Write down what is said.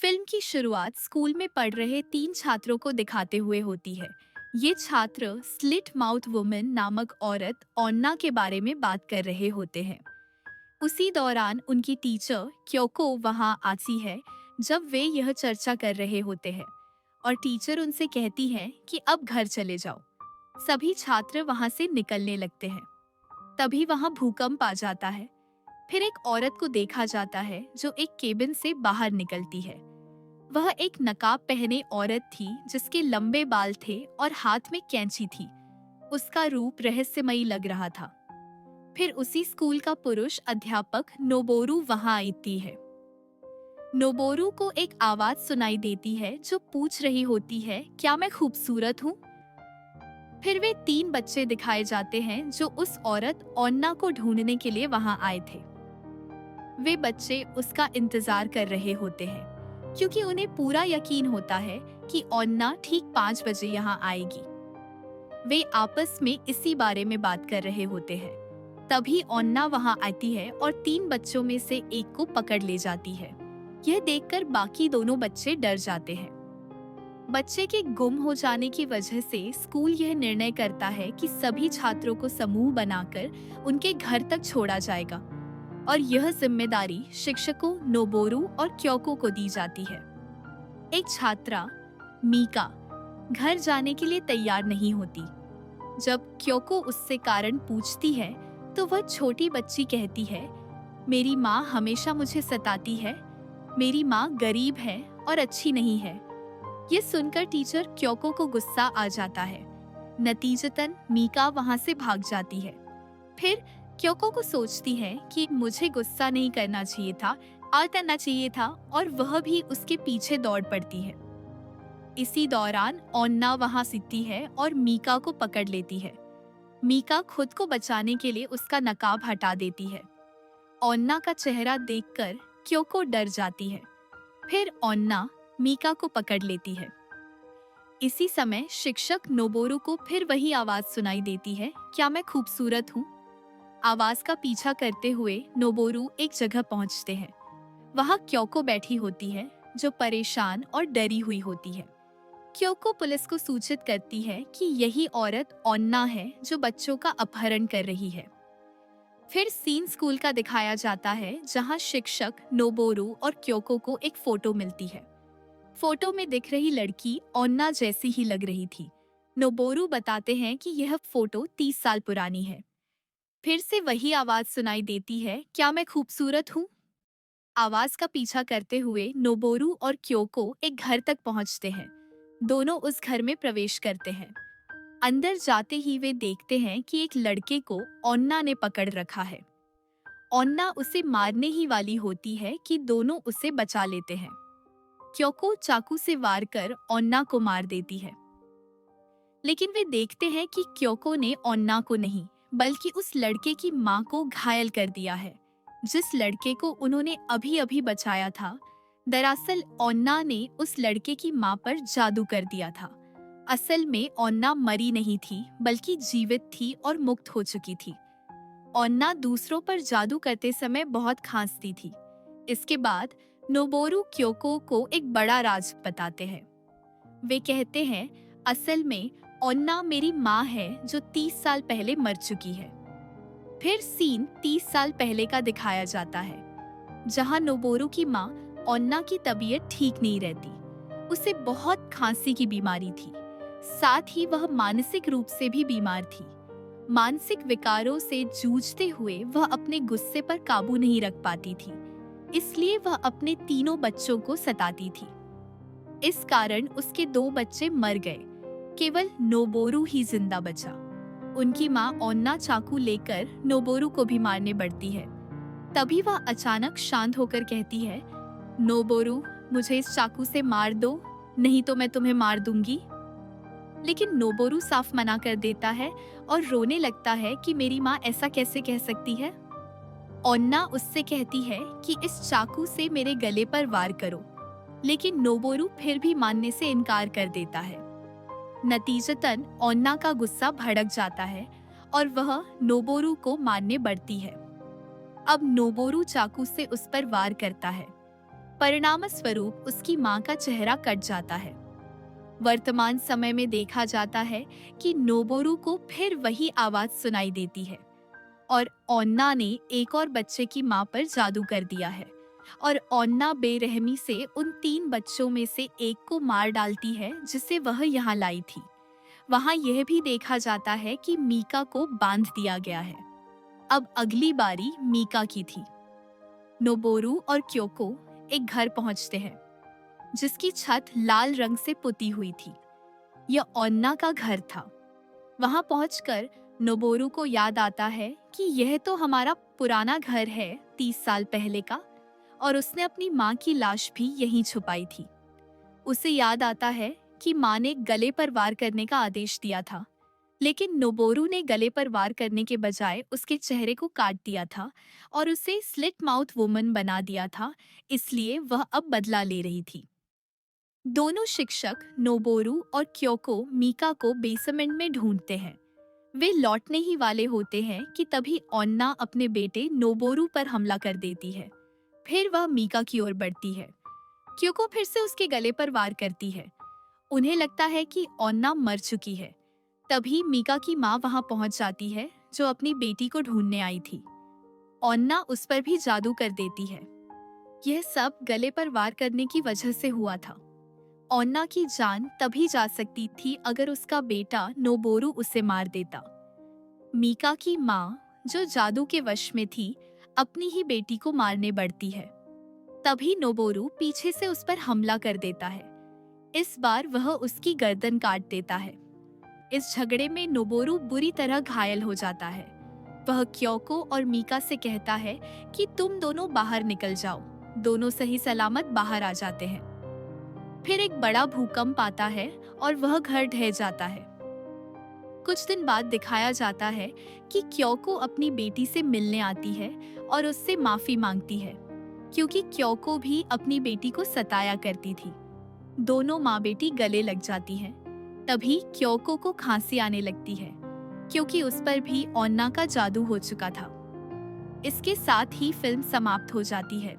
Film की शुरुआत school में पढ़ रहे तीन छात्रों को दिखाते हुए होती है। ये छात्र स्लिट माउथ वुमन नामक औरत ओन्ना के बारे में बात कर रहे होते हैं। उसी दौरान उनकी टीचर क्योको वहां आती है जब वे यह चर्चा कर रहे होते हैं और टीचर उनसे कहती है कि अब घर चले जाओ। सभी छात्र वहां से निकलने लगते हैं। तभी वहां भूकंप आ जाता है। फिर एक औरत को देखा जाता है जो एक केबिन से बाहर निकलती है। वह एक नकाब पहने औरत थी जिसके लंबे बाल थे और हाथ में कैंची थी। उसका रूप रहस्यमयी लग रहा था। फिर उसी स्कूल का पुरुष अध्यापक नोबोरू वहां आती है। नोबोरू को एक आवाज सुनाई देती है जो पूछ रही होती है, क्या मैं खूबसूरत हूँ? फिर वे तीन बच्चे दिखाए जाते हैं जो उस औरत ओन्ना को ढूंढने के लिए वहां आए थे। वे बच्चे उसका इंतजार कर रहे होते हैं क्योंकि उन्हें पूरा यकीन होता है कि ओन्ना ठीक 5 बजे यहाँ आएगी। वे आपस में इसी बारे में बात कर रहे होते हैं। तभी ओन्ना वहाँ आती है और तीन बच्चों में से एक को पकड़ ले जाती है। यह देखकर बाकी दोनों बच्चे डर जाते हैं। बच्चे के गुम हो जाने की वजह से स्कूल यह निर्णय करता है कि सभी छात्रों को समूह बनाकर उनके घर तक छोड़ा जाएगा और यह जिम्मेदारी शिक्षकों नोबोरू और क्योको को दी जाती है। एक छात्रा मीका घर जाने के लिए तैयार नहीं होती। जब क्योको उससे कारण पूछती है तो वह छोटी बच्ची कहती है, मेरी माँ हमेशा मुझे सताती है। मेरी माँ गरीब है और अच्छी नहीं है। ये सुनकर टीचर क्योको को गुस्सा आ जाता है। नतीजतन मीका वहाँ से भाग जाती है। फिर क्योको को सोचती है कि मुझे गुस्सा नहीं करना चाहिए था, और करना चाहिए था, और वह भी उसके पीछे दौड़ पड़ती है। इसी दौरान ओन्ना वहां सिद्धि है और मीका को पकड़ लेती है। मीका खुद को बचाने के लिए उसका नकाब हटा देती है। ओन्ना का चेहरा देखकर क्योको डर जाती है। फिर ओन्ना मीका को पकड़ लेती है। इसी समय शिक्षक नोबोरू को फिर वही आवाज सुनाई देती है, क्या मैं खूबसूरत हूँ? आवाज का पीछा करते हुए नोबोरू एक जगह पहुंचते हैं। वहां क्योको बैठी होती है जो परेशान और डरी हुई होती है। क्योको पुलिस को सूचित करती है कि यही औरत ओन्ना है जो बच्चों का अपहरण कर रही है। फिर सीन स्कूल का दिखाया जाता है जहां शिक्षक नोबोरू और क्योको को एक फोटो मिलती है। फोटो में दिख रही लड़की ओन्ना जैसी ही लग रही थी। नोबोरू बताते हैं कि यह फोटो 30 साल पुरानी है। फिर से वही आवाज सुनाई देती है, क्या मैं खूबसूरत हूँ? आवाज का पीछा करते हुए नोबोरू और क्योको एक घर तक पहुंचते हैं। दोनों उस घर में प्रवेश करते हैं। अंदर जाते ही वे देखते हैं कि एक लड़के को ओन्ना ने पकड़ रखा है। ओन्ना उसे मारने ही वाली होती है कि दोनों उसे बचा लेते हैं। क्योको चाकू से वार कर ओन्ना को मार देती है। लेकिन वे देखते हैं कि क्योको ने ओन्ना को नहीं बल्कि उस लड़के की माँ को घायल कर दिया है, जिस लड़के को उन्होंने अभी अभी बचाया था। दरअसल ओन्ना ने उस लड़के की माँ पर जादू कर दिया था। असल में ओन्ना मरी नहीं थी बल्कि जीवित थी और मुक्त हो चुकी थी। ओन्ना दूसरों पर जादू करते समय बहुत खांसती थी। इसके बाद नोबोरू क्योको को एक बड़ा राज बताते हैं। वे कहते हैं, असल में ओन्ना मेरी माँ है जो 30 साल पहले मर चुकी है। फिर सीन 30 साल पहले का दिखाया जाता है जहाँ नोबोरू की माँ ओन्ना की तबीयत ठीक नहीं रहती। उसे बहुत खांसी की बीमारी थी। साथ ही वह मानसिक रूप से भी बीमार थी। मानसिक विकारों से जूझते हुए वह अपने गुस्से पर काबू नहीं रख पाती थी। इसलिए वह अपने तीनों बच्चों को सताती थी। इस कारण उसके 2 बच्चे मर गए। केवल नोबोरू ही जिंदा बचा। उनकी माँ ओन्ना चाकू लेकर नोबोरू को भी मारने बढ़ती है। तभी वह अचानक शांत होकर कहती है, नोबोरू मुझे इस चाकू से मार दो, नहीं तो मैं तुम्हें मार दूंगी। लेकिन नोबोरू साफ मना कर देता है और रोने लगता है कि मेरी माँ ऐसा कैसे कह सकती है। ओन्ना उससे कहती है कि इस चाकू से मेरे गले पर वार करो, लेकिन नोबोरू फिर भी मानने से इनकार कर देता है। नतीजतन ओन्ना का गुस्सा भड़क जाता है और वह नोबोरू को मारने बढ़ती है। अब नोबोरू चाकू से उस पर वार करता है, परिणाम स्वरूप उसकी माँ का चेहरा कट जाता है। वर्तमान समय में देखा जाता है कि नोबोरू को फिर वही आवाज सुनाई देती है और ओन्ना ने एक और बच्चे की माँ पर जादू कर दिया है और ओन्ना बेरहमी से उन 3 बच्चों में से एक को मार डालती है जिसे वह यहाँ लाई थी। वहाँ यह भी देखा जाता है कि मीका को बांध दिया गया है। अब अगली बारी मीका की थी। नोबोरू और क्योको एक घर पहुंचते हैं जिसकी छत लाल रंग से पुती हुई थी। यह ओन्ना का घर था। वहां पहुंचकर नोबोरू को याद आता है कि यह तो हमारा पुराना घर है 30 साल पहले का, और उसने अपनी माँ की लाश भी यहीं छुपाई थी। उसे याद आता है कि माँ ने गले पर वार करने का आदेश दिया था, लेकिन नोबोरू ने गले पर वार करने के बजाय उसके चेहरे को काट दिया था और उसे स्लिट माउथ वुमन बना दिया था, इसलिए वह अब बदला ले रही थी। दोनों शिक्षक नोबोरू और क्योको मीका को बेसमेंट में ढूंढते हैं। वे लौटने ही वाले होते हैं कि तभी ओन्ना अपने बेटे नोबोरू पर हमला कर देती है। फिर वह मीका की ओर बढ़ती है। क्योको फिर से उसके गले पर वार करती है। उन्हें लगता है कि ओन्ना मर चुकी है। तभी मीका की माँ वहां पहुंच जाती है जो अपनी बेटी को ढूंढने आई थी। ओन्ना उस पर भी जादू कर देती है। यह सब गले पर वार करने की वजह से हुआ था। ओन्ना की जान तभी जा सकती थी अगर उसका बेटा नोबोरू उसे मार देता। मीका की माँ जो जादू के वश में थी, अपनी ही बेटी को मारने बढ़ती है। तभी नोबोरू पीछे से उस पर हमला कर देता है। इस बार वह उसकी गर्दन काट देता है। इस झगड़े में नोबोरू बुरी तरह घायल हो जाता है। वह क्योको और मीका से कहता है कि तुम दोनों बाहर निकल जाओ। दोनों सही सलामत बाहर आ जाते हैं। फिर एक बड़ा भूकंप आता है और वह घर ढह जाता है। कुछ दिन बाद दिखाया जाता है कि क्योको अपनी बेटी से मिलने आती है और उससे माफी मांगती है, क्योंकि क्योको भी अपनी बेटी को सताया करती थी। दोनों माँ बेटी गले लग जाती हैं। तभी क्योको को खांसी आने लगती है, क्योंकि उस पर भी ओन्ना का जादू हो चुका था। इसके साथ ही फिल्म समाप्त हो जाती है।